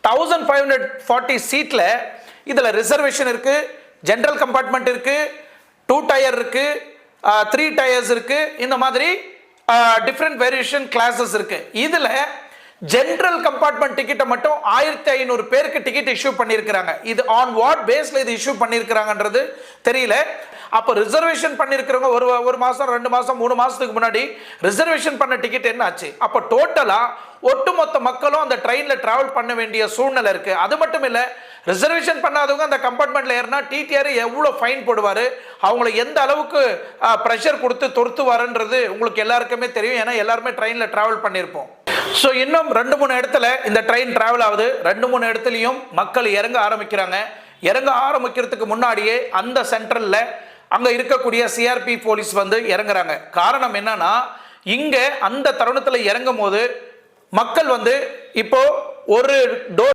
1540 சீட்ல இதுல ரிசர்வேஷன் இருக்கு, ஜெனரல் கம்பார்ட்மெண்ட் இருக்கு, 2 டயர் இருக்கு, 3 டயர்ஸ் இருக்கு. இந்த மாதிரி டிஃப்ரெண்ட் வேரியேஷன் கிளாஸஸ் இருக்கு. இதுல ஜெனரல் கம்பார்ட்மெண்ட் டிக்கெட்டை மட்டும் 1500 பேருக்கு டிக்கெட் இஷ்யூ பண்ணியிருக்கிறாங்க. இது ஆன் வாட் பேஸ்ல இது இஷ்யூ பண்ணியிருக்கிறாங்கன்றது தெரியல. அப்போ ரிசர்வேஷன் பண்ணியிருக்கிறவங்க ஒரு மாசம் 2 மாசம் 3 மாசத்துக்கு முன்னாடி ரிசர்வேஷன் பண்ண டிக்கெட் என்ன ஆச்சு? அப்போ டோட்டலா ஒட்டுமொத்த மக்களும் அந்த ட்ரெயின்ல டிராவல் பண்ண வேண்டிய சூழ்நிலை இருக்கு. அது மட்டும் இல்ல, ரிசர்வேஷன் பண்ணாதவங்க அந்த கம்பார்ட்மெண்ட்ல ஏறினா டிடிஆர் எவ்வளவு ஃபைன் போடுவாரு, அவங்களை எந்த அளவுக்கு பிரஷர் கொடுத்து தொடுத்துவாருன்றது உங்களுக்கு எல்லாருக்குமே தெரியும். ஏன்னா எல்லாருமே ட்ரெயின்ல டிராவல் பண்ணியிருப்போம். ஸோ இன்னும் 2-3 இடத்துல இந்த ட்ரெயின் டிராவல் ஆகுது. 2-3 இடத்துலையும் மக்கள் இறங்க ஆரம்பிக்கிறாங்க. இறங்க ஆரம்பிக்கிறதுக்கு முன்னாடியே அந்த சென்ட்ரல்ல அங்க இருக்கக்கூடிய சிஆர்பி போலீஸ் வந்து இறங்குறாங்க. காரணம் என்னன்னா, இங்க அந்த தருணத்துல இறங்கும் போது மக்கள் வந்து இப்போ ஒரு டோர்